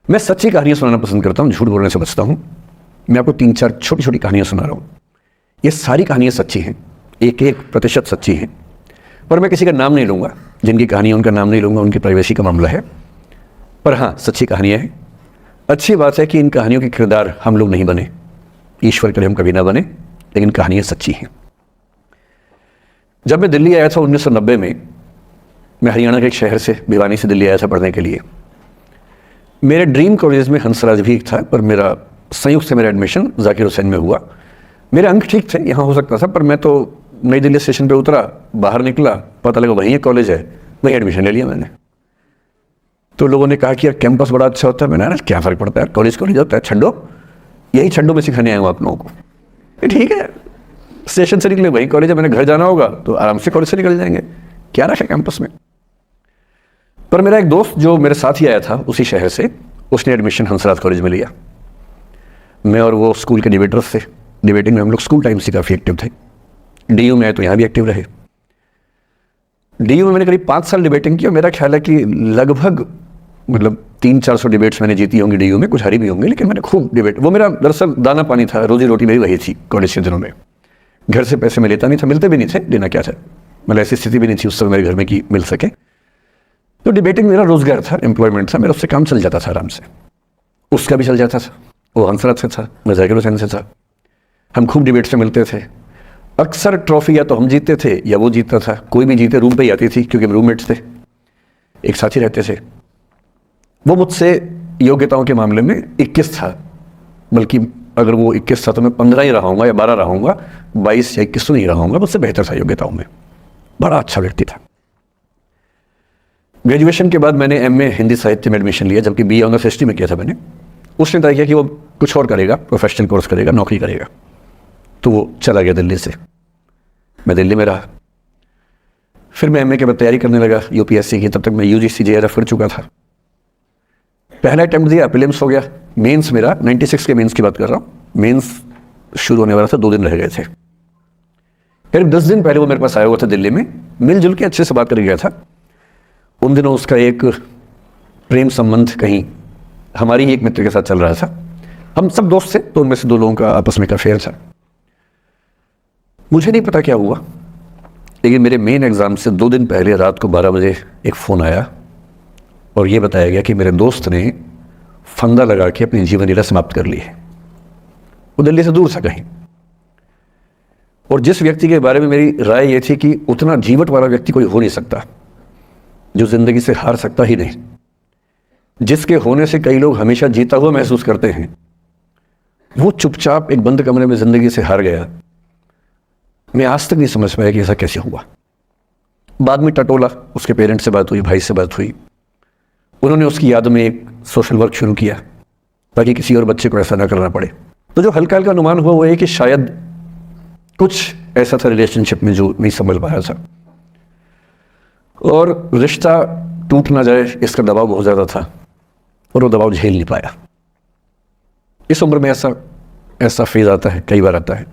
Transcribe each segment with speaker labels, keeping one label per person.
Speaker 1: मैं सच्ची कहानियाँ सुनाना पसंद करता हूँ, झूठ बोलने से बचता हूँ। मैं आपको 3-4 छोटी छोटी कहानियाँ सुना रहा हूँ। ये सारी कहानियाँ सच्ची हैं, 1-1% सच्ची हैं, पर मैं किसी का नाम नहीं लूँगा। जिनकी कहानी है उनका नाम नहीं लूँगा, उनकी प्राइवेसी का मामला है। पर हाँ, सच्ची कहानियाँ हैं। अच्छी बात है कि इन कहानियों के किरदार हम लोग नहीं बने, ईश्वर करे हम कभी ना बने, लेकिन कहानियाँ सच्ची हैं। जब मैं दिल्ली आया था 1990 में, मैं हरियाणा के एक शहर से, भिवानी से दिल्ली आया था पढ़ने के लिए। मेरे ड्रीम कॉलेज में हंसराज भी एक था, पर मेरा संयुक्त से मेरा एडमिशन जाकिर हुसैन में हुआ। मेरे अंक ठीक थे, यहाँ हो सकता था, पर मैं तो नई दिल्ली स्टेशन पे उतरा, बाहर निकला, पता लगा वहीं एक कॉलेज है, वहीं एडमिशन ले लिया मैंने। तो लोगों ने कहा कि यार कैंपस बड़ा अच्छा होता है। मैंने कहा क्या फ़र्क पड़ता है, कॉलेज होता है, छड्डो, यही छड्डो में सिखाने आया हूँ आप लोगों को। ठीक है, स्टेशन से निकले वहीं कॉलेज है, मैंने घर जाना होगा तो आराम से कॉलेज से निकल जाएंगे, क्या रखा कैंपस में। पर मेरा एक दोस्त जो मेरे साथ ही आया था उसी शहर से, उसने एडमिशन हंसराज कॉलेज में लिया। मैं और वो स्कूल के डिबेटर्स थे। डिबेटिंग में हम लोग स्कूल टाइम से काफ़ी एक्टिव थे। डीयू में आए तो यहाँ भी एक्टिव रहे। डीयू में मैंने करीब 5 साल डिबेटिंग की और मेरा ख्याल है कि लगभग 300-400 डिबेट्स मैंने जीती होंगी डीयू में, कुछ हारी भी होंगी, लेकिन मैंने खूब डिबेट, वो मेरा दरअसल दाना पानी था, रोजी रोटी मेरी वही थी कॉलेज के दिनों में। घर से पैसे मैं लेता नहीं था, मिलते भी नहीं थे, देना क्या था, ऐसी स्थिति भी नहीं थी उस समय मेरे घर में कि मिल सके। तो डिबेटिंग मेरा रोजगार था, एम्प्लॉयमेंट था, मेरा उससे काम चल जाता था आराम से। उसका भी चल जाता था, वो हंसराज से था, मैं जाकिर हुसैन से था। हम खूब डिबेट से मिलते थे। अक्सर ट्रॉफी या तो हम जीतते थे या वो जीतता था, कोई भी जीते रूम पे ही आती थी, क्योंकि हम रूममेट्स थे, एक साथ ही रहते थे। वो मुझसे योग्यताओं के मामले में 21 था, बल्कि अगर वो 21 था तो मैं 15 ही रहा हूँगा या 12 रहा हूँगा, 22 या 21 तो नहीं रहा हूँगा, मुझसे बेहतर था योग्यताओं में। बड़ा अच्छा व्यक्ति था। ग्रेजुएशन के बाद मैंने एमए हिंदी साहित्य में एडमिशन लिया, जबकि बीए ऑनर्स हिस्ट्री में किया था मैंने। उसने तय किया कि वो कुछ और करेगा, प्रोफेशनल कोर्स करेगा, नौकरी करेगा, तो वो चला गया दिल्ली से। मैं दिल्ली में रहा। फिर मैं एमए के बाद तैयारी करने लगा यूपीएससी की। तब तक मैं यूजीसी जेआरएफ कर चुका था। पहला अटेम्प्ट दिया, प्रीलिम्स हो गया। मेंस मेरा 96 के मेंस की बात कर रहा हूँ, मेंस शुरू होने वाला था, 2 दिन रह गए थे। करीब 10 दिन पहले वो मेरे पास आया हुआ था दिल्ली में, मिलजुल के अच्छे से बात कर गया था। उन दिनों उसका एक प्रेम संबंध कहीं हमारी ही एक मित्र के साथ चल रहा था। हम सब दोस्त थे, तो उनमें से 2 लोगों का आपस में एक अफेयर था। मुझे नहीं पता क्या हुआ, लेकिन मेरे मेन एग्ज़ाम से 2 दिन पहले रात को 12 बजे एक फ़ोन आया और ये बताया गया कि मेरे दोस्त ने फंदा लगा के अपनी जीवन लीला समाप्त कर ली है। वो दिल्ली से दूर था कहीं, और जिस व्यक्ति के बारे में मेरी राय ये थी कि उतना जीवट वाला व्यक्ति कोई हो नहीं सकता, जो ज़िंदगी से हार सकता ही नहीं, जिसके होने से कई लोग हमेशा जीता हुआ महसूस करते हैं, वो चुपचाप एक बंद कमरे में ज़िंदगी से हार गया। मैं आज तक नहीं समझ पाया कि ऐसा कैसे हुआ। बाद में टटोला, उसके पेरेंट्स से बात हुई, भाई से बात हुई। उन्होंने उसकी याद में एक सोशल वर्क शुरू किया ताकि किसी और बच्चे को ऐसा ना करना पड़े। तो जो हल्का हल्का अनुमान हुआ वो है कि शायद कुछ ऐसा था रिलेशनशिप में जो नहीं संभल पाया था, और रिश्ता टूट ना जाए इसका दबाव बहुत ज़्यादा था, और वो दबाव झेल नहीं पाया। इस उम्र में ऐसा फेज आता है, कई बार आता है।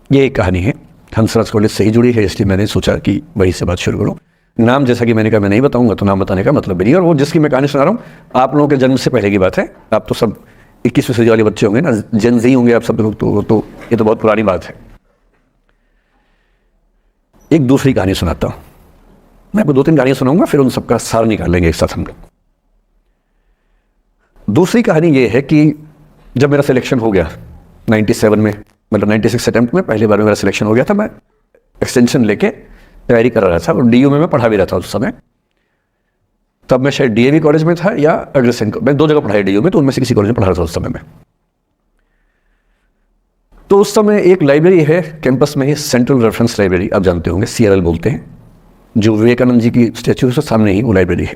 Speaker 1: ये एक कहानी है, हंसराज कॉलेज से ही जुड़ी है, इसलिए मैंने सोचा कि वहीं से बात शुरू करूँ। नाम जैसा कि मैंने कहा मैं नहीं बताऊंगा, तो नाम बताने का मतलब भी नहीं। और वो जिसकी मैं कहानी सुना रहा हूँ, आप लोगों के जन्म से पहले की बात है। आप तो सब 21वीं सदी वाले बच्चे होंगे ना, जेन ज़ी होंगे आप सब लोग, तो ये तो बहुत पुरानी बात है। एक दूसरी कहानी सुनाता हूँ। मैं आपको 2-3 कहानियाँ सुनाऊंगा, फिर उन सबका सार निकाल लेंगे एक साथ हम लोग। दूसरी कहानी ये है कि जब मेरा सिलेक्शन हो गया 97 में, 96 अटेम्प्ट में पहली बार में मेरा सिलेक्शन हो गया था। मैं एक्सटेंशन लेके तैयारी कर रहा था, और डीयू में मैं पढ़ा भी रहा था उस समय। तब मैं शायद डीएवी कॉलेज में था या अग्रसेन, मैं 2 जगह पढ़ाई डीयू में, तो उनमें से किसी कॉलेज में पढ़ा रहा था उस समय में। तो उस समय एक लाइब्रेरी है कैंपस में ही, सेंट्रल रेफरेंस लाइब्रेरी, आप जानते होंगे, CRL बोलते हैं, जो विवेकानंद जी की स्टैच्यू है सामने ही वो लाइब्रेरी है।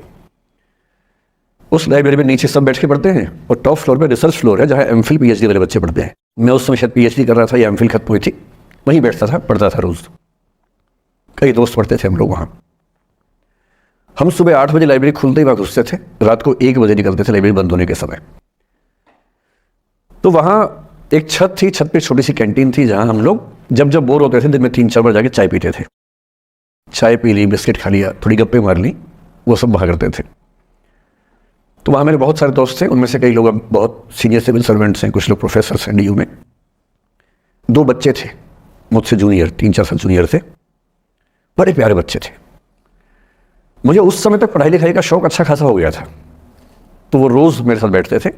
Speaker 1: उस लाइब्रेरी में नीचे सब बैठ के पढ़ते हैं, और टॉप फ्लोर पे रिसर्च फ्लोर है, जहाँ MPhil PhD वाले बच्चे पढ़ते हैं। मैं उस समय शायद PhD कर रहा था या MPhil खत्म हुई थी, वहीं बैठता था, पढ़ता था रोज। कई दोस्त पढ़ते थे हम लोग वहाँ। हम सुबह 8 बजे लाइब्रेरी खुलते ही वहाँ घुसते थे, रात को 1 बजे निकलते थे लाइब्रेरी बंद होने के समय। तो वहाँ एक छत थी, छत पे छोटी सी कैंटीन थी, जहाँ हम लोग जब जब बोर होते थे दिन में 3-4 बार जाके चाय पीते थे। चाय पी ली, बिस्किट खा लिया, थोड़ी गप्पे मार ली, वो सब वहाँ करते थे। तो वहाँ मेरे बहुत सारे दोस्त थे, उनमें से कई लोग अब बहुत सीनियर सिविल सर्वेंट्स हैं, कुछ लोग प्रोफेसर्स हैं DU में। 2 बच्चे थे मुझसे जूनियर, 3-4 साल जूनियर थे, बड़े प्यारे बच्चे थे। मुझे उस समय तक पढ़ाई लिखाई का शौक अच्छा खासा हो गया था, तो वो रोज़ मेरे साथ बैठते थे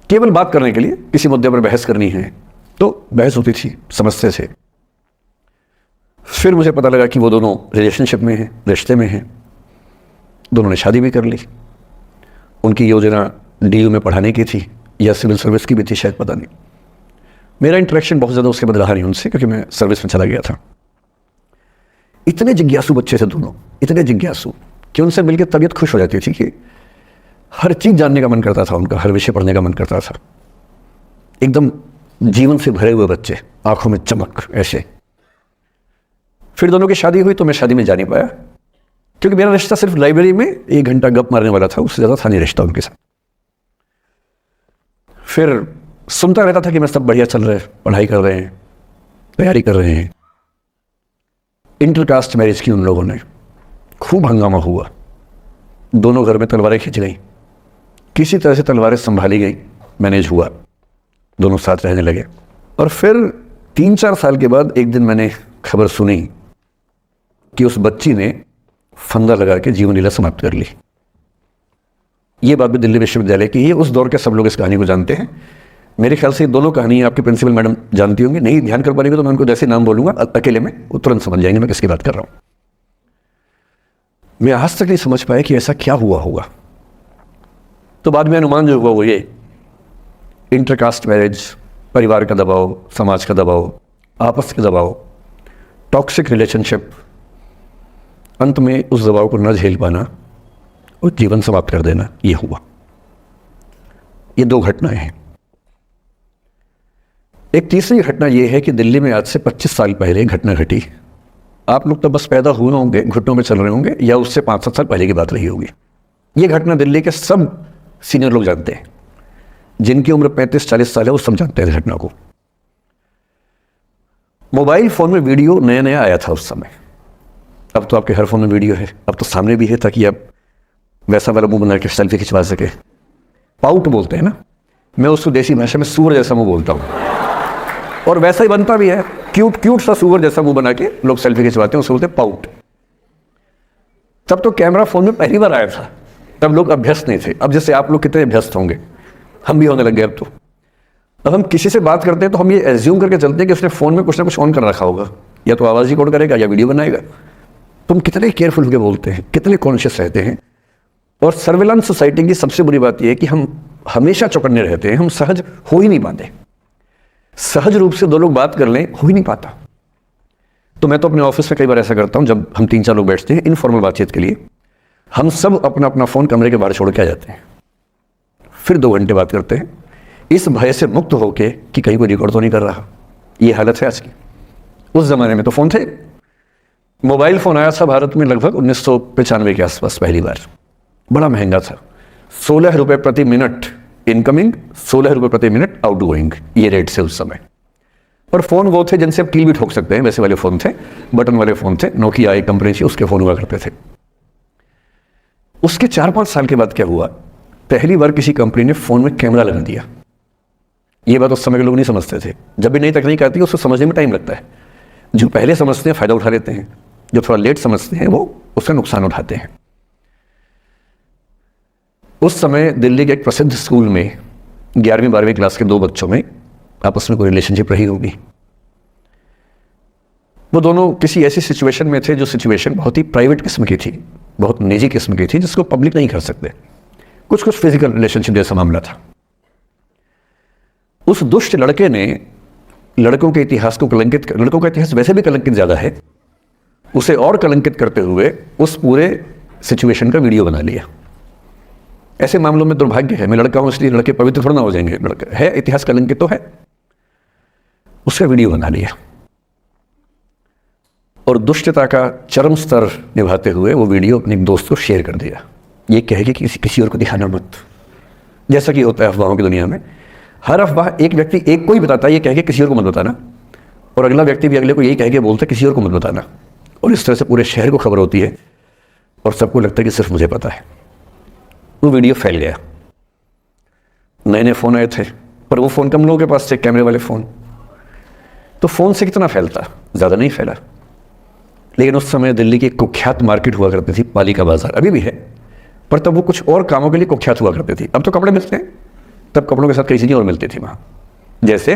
Speaker 1: केवल बात करने के लिए, किसी मुद्दे पर बहस करनी है तो बहस होती थी, समझते थे। फिर मुझे पता लगा कि वो दोनों रिलेशनशिप में हैं, रिश्ते में हैं, दोनों ने शादी भी कर ली। उनकी योजना DU में पढ़ाने की थी या सिविल सर्विस की भी थी, शायद पता नहीं। मेरा इंटरेक्शन बहुत ज़्यादा उसके बाद रहा नहीं उनसे, क्योंकि मैं सर्विस में चला गया था। इतने जिज्ञासु बच्चे थे दोनों, इतने जिज्ञासु कि उनसे मिलकर तबीयत खुश हो जाती थी कि हर चीज़ जानने का मन करता था उनका, हर विषय पढ़ने का मन करता था। एकदम जीवन से भरे हुए बच्चे, आंखों में चमक ऐसे। फिर दोनों की शादी हुई तो मैं शादी में जा नहीं पाया, क्योंकि मेरा रिश्ता सिर्फ लाइब्रेरी में 1 घंटा गप मारने वाला था, उससे ज़्यादा था नहीं रिश्ता उनके साथ। फिर सुनता रहता था कि मैं सब बढ़िया चल रहे हैं, पढ़ाई कर रहे हैं, तैयारी कर रहे हैं। इंटरकास्ट मैरिज की उन लोगों ने, खूब हंगामा हुआ, दोनों घर में तलवारें खिंच गई, किसी तरह से तलवारें संभाली गई, मैनेज हुआ, दोनों साथ रहने लगे। और फिर 3-4 साल के बाद एक दिन मैंने खबर सुनी कि उस बच्ची ने फंदा लगा के जीवन लीला समाप्त कर ली। ये बात भी दिल्ली विश्वविद्यालय की है, उस दौर के सब लोग इस कहानी को जानते हैं। मेरे ख्याल से ये दोनों कहानी आपकी प्रिंसिपल मैडम जानती होंगी, नहीं ध्यान कर पाएंगे तो मैं उनको जैसे नाम बोलूंगा अकेले में वो तुरंत समझ जाएंगे मैं किसकी बात कर रहा हूं। मैं आज तक नहीं समझ पाया कि ऐसा क्या हुआ होगा। तो बाद में अनुमान जो हुआ वो ये, इंटरकास्ट मैरिज, परिवार का दबाव, समाज का दबाव, आपस के दबाव, टॉक्सिक रिलेशनशिप, अंत में उस दबाव को न झेल पाना और जीवन समाप्त कर देना, ये हुआ। ये 2 घटनाएं हैं। एक तीसरी घटना यह है कि दिल्ली में आज से 25 साल पहले घटना घटी। आप लोग तो बस पैदा हुए होंगे, घुटनों में चल रहे होंगे, या उससे 5-7 साल पहले की बात रही होगी। ये घटना दिल्ली के सब सीनियर लोग जानते हैं, जिनकी उम्र 35-40 साल है वो सब जानते हैं इस घटना को। मोबाइल फ़ोन में वीडियो नया नया आया था उस समय। अब तो आपके हर फ़ोन में वीडियो है, अब तो सामने भी है, ताकि आप वैसा वाला मुंह बना के सेल्फी खिंचवा सके। पाउट बोलते हैं ना, मैं उसको देसी भाषा में सूअर जैसा मुंह बोलता हूँ, और वैसा ही बनता भी है, क्यूट सा सूअर जैसा मुंह बना के लोग सेल्फी खिंचवाते हैं, उसको बोलते हैं पाउट। तब तो कैमरा फ़ोन में पहली बार आया था, तब लोग अभ्यस्त नहीं थे। अब जैसे आप लोग कितने अभ्यस्त होंगे, हम भी होने लग गए। अब हम किसी से बात करते हैं तो हम ये एज्यूम करके चलते हैं कि उसने फ़ोन में कुछ ना कुछ ऑन कर रखा होगा, या तो आवाज़ रिकॉर्ड करेगा या वीडियो बनाएगा। तुम कितने केयरफुल होकर बोलते हैं, कितने कॉन्शियस रहते हैं। और सर्विलांस सोसाइटी की सबसे बुरी बात यह है कि हम हमेशा चौकन्ने रहते हैं, हम सहज हो ही नहीं पाते। सहज रूप से 2 लोग बात कर लें, हो ही नहीं पाता। तो मैं तो अपने ऑफिस में कई बार ऐसा करता हूं, जब हम 3-4 लोग बैठते हैं इनफॉर्मल बातचीत के लिए, हम सब अपना अपना फ़ोन कमरे के बाहर छोड़ के आ जाते हैं, फिर 2 घंटे बात करते हैं, इस भय से मुक्त होके कि कहीं कोई रिकॉर्ड तो नहीं कर रहा। ये हालत है आज की। उस ज़माने में तो फ़ोन थे। मोबाइल फ़ोन आया था भारत में लगभग 1995 के आसपास पहली बार। बड़ा महंगा था, 16 रुपये प्रति मिनट इनकमिंग, 16 रुपये प्रति मिनट आउटगोइंग, ये रेट से उस समय। और फ़ोन वो थे जिनसे आप कील भी ठोक सकते हैं, वैसे वाले फ़ोन थे, बटन वाले फ़ोन थे, नोकिया एक कंपनी थी, उसके फ़ोन हुआ करते थे। उसके 4-5 साल के बाद क्या हुआ, पहली बार किसी कंपनी ने फ़ोन में कैमरा लगा दिया। ये बात उस समय के लोग नहीं समझते थे। जब भी नई तकनीक आती है उसको समझने में टाइम लगता है। जो पहले समझते हैं फ़ायदा उठा लेते हैं, जो थोड़ा लेट समझते हैं वो उसका नुकसान उठाते हैं। उस समय दिल्ली के एक प्रसिद्ध स्कूल में 11वीं-12वीं क्लास के 2 बच्चों में आपस में कोई रिलेशनशिप रही होगी। वो दोनों किसी ऐसी सिचुएशन में थे जो सिचुएशन बहुत ही प्राइवेट किस्म की थी, बहुत निजी किस्म की थी, जिसको पब्लिक नहीं कर सकते। कुछ फिजिकल रिलेशनशिप जैसा मामला था। उस दुष्ट लड़के ने लड़कों के इतिहास को कलंकित, लड़कों का इतिहास वैसे भी कलंकित ज़्यादा है, उसे और कलंकित करते हुए उस पूरे सिचुएशन का वीडियो बना लिया। ऐसे मामलों में दुर्भाग्य है, मैं लड़का हूं इसलिए लड़के पवित्र थोड़ा ना हो जाएंगे, लड़का है इतिहास कलंकित तो है, उसका वीडियो बना लिया और दुष्टता का चरम स्तर निभाते हुए वो वीडियो अपने एक दोस्त को शेयर कर दिया। ये कहे कि किसी और को दिखाना मत, जैसा कि होता है अफवाहों की दुनिया में। हर अफवाह एक व्यक्ति एक को ही बताता है, ये कह के किसी और को मत बताना, और अगला व्यक्ति भी अगले को यही कह के बोलता है किसी और को मत बताना, और इस तरह से पूरे शहर को खबर होती है और सबको लगता है कि सिर्फ मुझे पता है। वो वीडियो फैल गया। नए नए फ़ोन आए थे, पर वो फ़ोन कम लोगों के पास थे, कैमरे वाले फ़ोन। तो फ़ोन से कितना फैलता, ज़्यादा नहीं फैला। लेकिन उस समय दिल्ली की एक कुख्यात मार्केट हुआ करती थी, पालिका बाज़ार, अभी भी है, पर तब वो कुछ और कामों के लिए कुख्यात हुआ करती थी। अब तो कपड़े मिलते हैं, तब कपड़ों के साथ कई चीज़ें और मिलती थी वहाँ। जैसे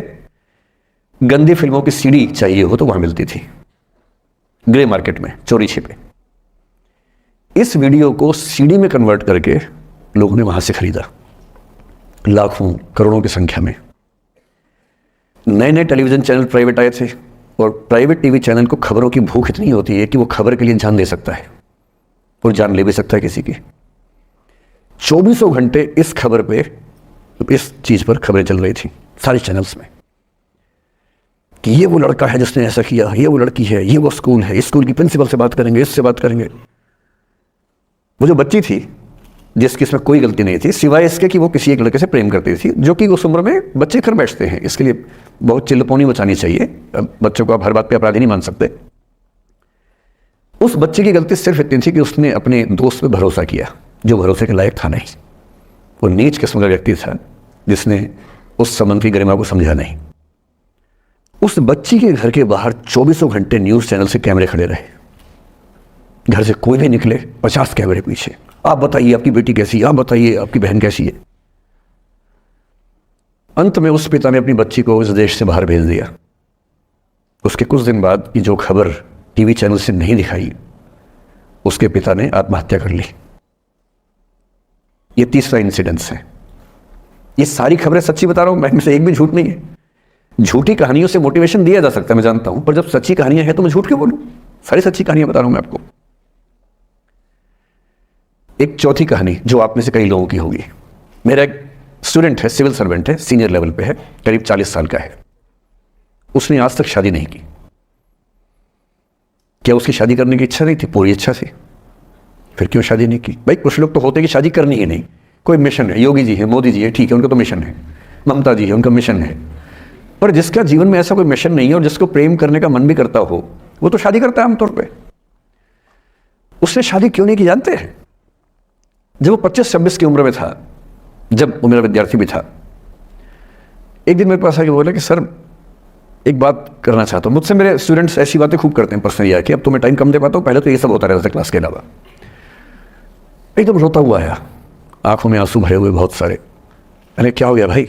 Speaker 1: गंदी फिल्मों की सीडी चाहिए हो तो वहाँ मिलती थी, ग्रे मार्केट में, चोरी छिपे। इस वीडियो को सीडी में कन्वर्ट करके लोगों ने वहाँ से खरीदा, लाखों करोड़ों की संख्या में। नए नए टेलीविज़न चैनल प्राइवेट आए थे, और प्राइवेट टीवी चैनल को खबरों की भूख इतनी होती है कि वो खबर के लिए जान दे सकता है और जान ले भी सकता है किसी की। 24 घंटे इस खबर पे, इस चीज़ पर खबरें चल रही थी सारे चैनल्स में कि ये वो लड़का है जिसने ऐसा किया, ये वो लड़की है, ये वो स्कूल है, इस स्कूल की प्रिंसिपल से बात करेंगे, इससे बात करेंगे। वो जो बच्ची थी जिसकी इसमें कोई गलती नहीं थी, सिवाय इसके कि वो किसी एक लड़के से प्रेम करती थी, जो कि उस उम्र में बच्चे कर बैठते हैं, इसके लिए बहुत चिल्लपौनी मचानी चाहिए। बच्चों को आप हर बात पे अपराधी नहीं मान सकते। उस बच्चे की गलती सिर्फ इतनी थी कि उसने अपने दोस्त पे भरोसा किया, जो भरोसे के लायक था नहीं। वो नीच किस्म का व्यक्ति था जिसने उस संबंध की गरिमा को समझा नहीं। उस बच्ची के घर के बाहर 24 घंटे न्यूज़ चैनल से कैमरे खड़े रहे। घर से कोई भी निकले, 50 कैमरे पीछे, आप बताइए आपकी बेटी कैसी है, आप बताइए आपकी बहन कैसी है। अंत में उस पिता ने अपनी बच्ची को इस देश से बाहर भेज दिया। उसके कुछ दिन बाद की जो खबर टीवी चैनल से नहीं दिखाई, उसके पिता ने आत्महत्या कर ली। ये तीसरा इंसिडेंस है। ये सारी खबरें सच्ची बता रहा हूं मैं, इनमें से एक भी झूठ नहीं है। झूठी कहानियों से मोटिवेशन दिया जा सकता है, मैं जानता हूं, पर जब सच्ची कहानियां हैं तो मैं झूठ क्यों बोलूं? सारी सच्ची कहानियां बता रहा हूं मैं आपको। एक चौथी कहानी जो आप में से कई लोगों की होगी। मेरा एक स्टूडेंट है, सिविल सर्वेंट है, सीनियर लेवल पे है, करीब 40 साल का है। उसने आज तक शादी नहीं की। क्या उसकी शादी करने की इच्छा नहीं थी? पूरी इच्छा थी। फिर क्यों शादी नहीं की? भाई कुछ लोग तो होते कि शादी करनी ही नहीं, कोई मिशन है। योगी जी है, मोदी जी है, ठीक है, उनका तो मिशन है। ममता जी है, उनका मिशन है। पर जिसका जीवन में ऐसा कोई मिशन नहीं है और जिसको प्रेम करने का मन भी करता हो, वो तो शादी करता है आमतौर पे। उसने शादी क्यों नहीं की जानते हैं? जब वो 25-26 की उम्र में था, जब वो मेरा विद्यार्थी भी था, एक दिन मेरे पास आके बोला कि सर एक बात करना चाहता हूँ। मुझसे मेरे स्टूडेंट्स ऐसी बातें खूब करते हैं पर्सनली आके, अब तो मैं टाइम कम दे पाता हूँ, पहले तो ये सब होता रहता था क्लास के अलावा। एकदम रोता हुआ आया, आंखों में आंसू भरे हुए बहुत सारे। मैंने क्या हो गया भाई?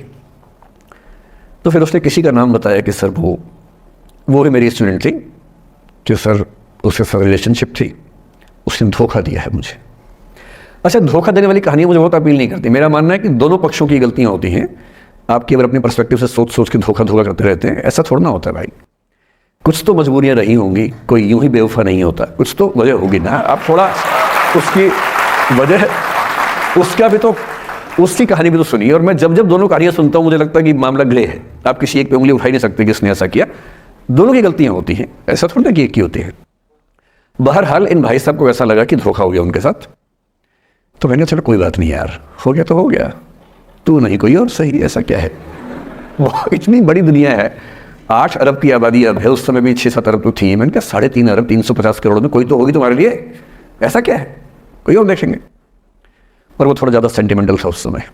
Speaker 1: तो फिर उसने किसी का नाम बताया कि सर वो ही मेरी स्टूडेंट थी, कि सर उसके साथ रिलेशनशिप थी, उसने धोखा दिया है मुझे। अच्छा, धोखा देने वाली कहानी मुझे बहुत अपील नहीं करती। मेरा मानना है कि दोनों पक्षों की गलतियां होती हैं। आप केवल अपने पर्सपेक्टिव से सोच के धोखा करते रहते हैं, ऐसा थोड़ा ना होता है भाई। कुछ तो मजबूरियां रही होंगी, कोई यूं ही बेवफा नहीं होता, कुछ तो वजह होगी ना। आप थोड़ा उसकी वजह, उसका भी तो, उसकी कहानी भी तो सुनिए। और मैं जब दोनों कहानियां सुनता हूं मुझे लगता है कि मामला ग्रे है। आप किसी एक पे उंगली उठा ही नहीं सकते कि इसने ऐसा किया। दोनों की गलतियां होती हैं, ऐसा थोड़ा ना कि एक की होती है। बहरहाल इन भाई साहब को ऐसा लगा कि धोखा हो गया उनके साथ। तो मैंने चलो कोई बात नहीं यार, हो गया तो हो गया, तू नहीं कोई और सही, ऐसा क्या है। वो इतनी बड़ी दुनिया है, 8 अरब की आबादी अब है, उस समय भी 6-7 अरब तो थी। मैंने कहा 3.5 अरब 350 करोड़ में कोई तो होगी तुम्हारे लिए, ऐसा क्या है, कोई और देखेंगे। पर वो थोड़ा ज़्यादा सेंटिमेंटल था उस समय।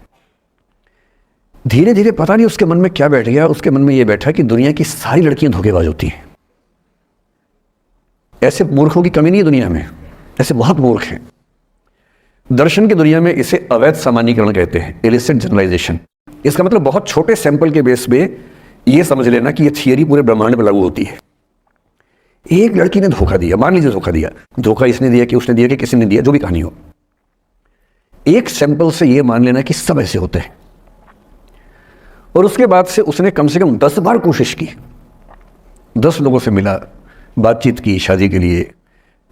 Speaker 1: धीरे धीरे पता नहीं उसके मन में क्या बैठ गया, उसके मन में ये बैठा कि दुनिया की सारी लड़कियां धोखेबाज होती हैं। ऐसे मूर्खों की कमी नहीं है दुनिया में, ऐसे बहुत मूर्ख हैं। दर्शन की दुनिया में इसे अवैध सामान्यीकरण कहते हैं, इलिसिट जनरलाइजेशन। इसका मतलब बहुत छोटे सैंपल के बेस पे ये समझ लेना कि ये थियरी पूरे ब्रह्मांड पर लागू होती है। एक लड़की ने धोखा दिया, मान लीजिए धोखा दिया, धोखा इसने दिया कि उसने दिया कि किसी ने दिया, जो भी कहानी हो, एक सैंपल से ये मान लेना कि सब ऐसे होते हैं। और उसके बाद से उसने कम से कम 10 बार कोशिश की, 10 लोगों से मिला, बातचीत की शादी के लिए।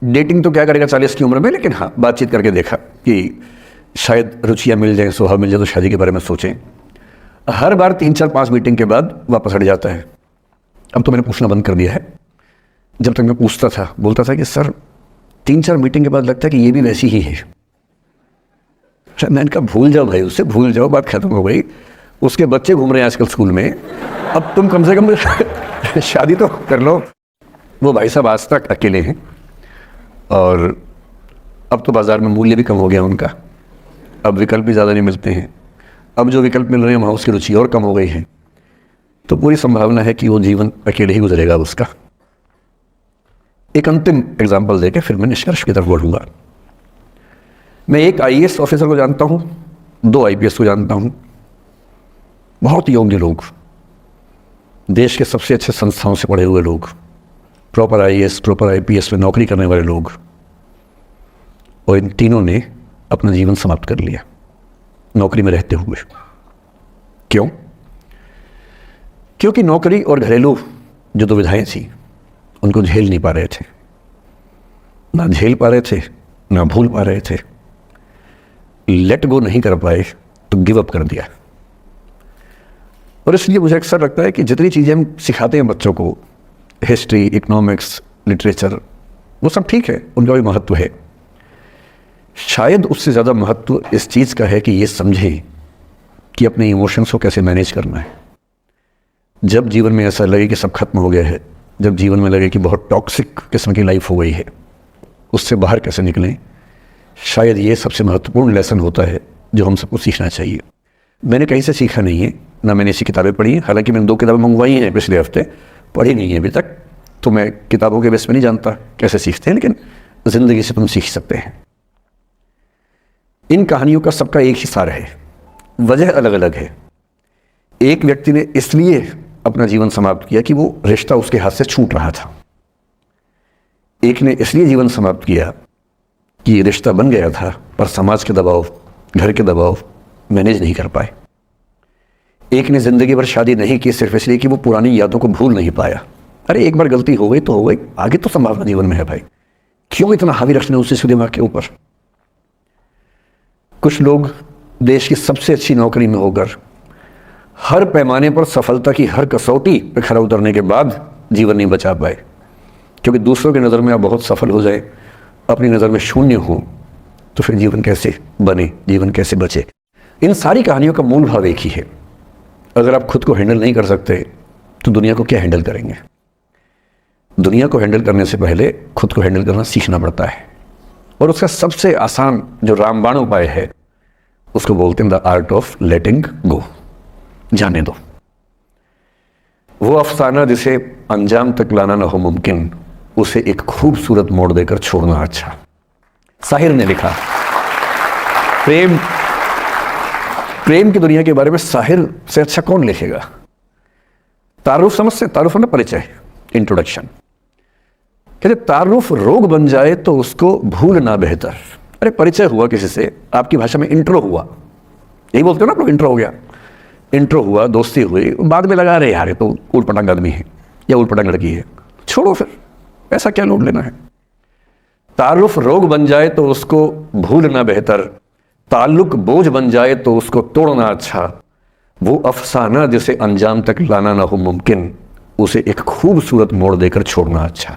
Speaker 1: डेटिंग तो क्या करेगा 40 की उम्र में, लेकिन हाँ बातचीत करके देखा कि शायद रुचियाँ मिल जाएं, स्वभाव मिल जाए तो शादी के बारे में सोचें। हर बार 3-4-5 मीटिंग के बाद वापस हट जाता है। अब तो मैंने पूछना बंद कर दिया है। जब तक मैं पूछता था, बोलता था कि सर 3-4 मीटिंग के बाद लगता है कि ये भी वैसी ही है। मैंने कहा भूल जाओ भाई, उससे भूल जाओ, बात खत्म हो गई। उसके बच्चे घूम रहे हैं आजकल स्कूल में, अब तुम कम से कम शादी तो कर लो। वो भाई साहब आज तक अकेले हैं, और अब तो बाज़ार में मूल्य भी कम हो गया उनका। अब विकल्प भी ज़्यादा नहीं मिलते हैं, अब जो विकल्प मिल रहे हैं वहाँ उसकी रुचि और कम हो गई है, तो पूरी संभावना है कि वो जीवन अकेले ही गुजरेगा उसका। एक अंतिम एग्जाम्पल देके फिर मैं निष्कर्ष की तरफ बढ़ूंगा। मैं एक आईएएस ऑफिसर को जानता हूँ, 2 आईपीएस को जानता हूँ, बहुत योग्य लोग, देश के सबसे अच्छे संस्थाओं से पढ़े हुए लोग, प्रॉपर आईएएस प्रॉपर आईपीएस में नौकरी करने वाले लोग, और इन तीनों ने अपना जीवन समाप्त कर लिया नौकरी में रहते हुए। क्यों? क्योंकि नौकरी और घरेलू जो दुविधाएं थी उनको झेल नहीं पा रहे थे, ना झेल पा रहे थे ना भूल पा रहे थे, लेट गो नहीं कर पाए तो गिव अप कर दिया। और इसलिए मुझे अक्सर लगता है कि जितनी चीज़ें हम सिखाते हैं बच्चों को, हिस्ट्री, इकोनॉमिक्स, लिटरेचर, वो सब ठीक है, उनका भी महत्व है, शायद उससे ज़्यादा महत्व इस चीज़ का है कि ये समझें कि अपने इमोशंस को कैसे मैनेज करना है। जब जीवन में ऐसा लगे कि सब खत्म हो गया है, जब जीवन में लगे कि बहुत टॉक्सिक किस्म की लाइफ हो गई है, उससे बाहर कैसे निकलें, शायद ये सबसे महत्वपूर्ण लेसन होता है जो हम सबको सीखना चाहिए। मैंने कहीं से सीखा नहीं है, ना मैंने ऐसी किताबें पढ़ी हैं, हालांकि मैंने 2 किताबें मंगवाई हैं पिछले हफ्ते, पढ़ी नहीं है अभी तक, तो मैं किताबों के बेस में नहीं जानता कैसे सीखते हैं, लेकिन ज़िंदगी से तुम सीख सकते हैं। इन कहानियों का सबका एक ही सार है, वजह अलग अलग है। एक व्यक्ति ने इसलिए अपना जीवन समाप्त किया कि वो रिश्ता उसके हाथ से छूट रहा था, एक ने इसलिए जीवन समाप्त किया कि रिश्ता बन गया था पर समाज के दबाव, घर के दबाव मैनेज नहीं कर पाए, एक ने जिंदगी भर शादी नहीं की सिर्फ इसलिए कि वो पुरानी यादों को भूल नहीं पाया। अरे एक बार गलती हो गई तो हो गई, आगे तो संभावना जीवन में है भाई, क्यों इतना हावी रखना उस दिमाग के ऊपर। कुछ लोग देश की सबसे अच्छी नौकरी में होकर हर पैमाने पर सफलता की हर कसौटी पे खरा उतरने के बाद जीवन नहीं बचा पाए, क्योंकि दूसरों की नज़र में आप बहुत सफल हो जाए, अपनी नज़र में शून्य हो, तो फिर जीवन कैसे बने, जीवन कैसे बचे। इन सारी कहानियों का मूल भाव एक ही है, अगर आप खुद को हैंडल नहीं कर सकते तो दुनिया को क्या हैंडल करेंगे। दुनिया को हैंडल करने से पहले खुद को हैंडल करना सीखना पड़ता है, और उसका सबसे आसान जो रामबाण उपाय है उसको बोलते हैं द आर्ट ऑफ लेटिंग गो, जाने दो। वो अफसाना जिसे अंजाम तक लाना ना हो मुमकिन, उसे एक खूबसूरत मोड़ देकर छोड़ना अच्छा। साहिर ने लिखा। प्रेम की दुनिया के बारे में साहिर से अच्छा कौन लिखेगा। तारुफ समझते, तारुफ ना परिचय, इंट्रोडक्शन। कहते तारुफ रोग बन जाए तो उसको भूलना बेहतर। अरे परिचय हुआ किसी से, आपकी भाषा में इंट्रो हुआ, यही बोलते हो ना आप लोग, इंट्रो हो गया, इंट्रो हुआ, दोस्ती हुई, बाद में लगा रहे यार ये तो उल्ट पटांग आदमी है या उल्ट पटांग लड़की है, छोड़ो फिर, ऐसा क्या लोड लेना है। तारुफ रोग बन जाए तो उसको भूलना बेहतर, ताल्लुक बोझ बन जाए तो उसको तोड़ना अच्छा, वो अफसाना जिसे अंजाम तक लाना ना हो मुमकिन, उसे एक खूबसूरत मोड़ देकर छोड़ना अच्छा।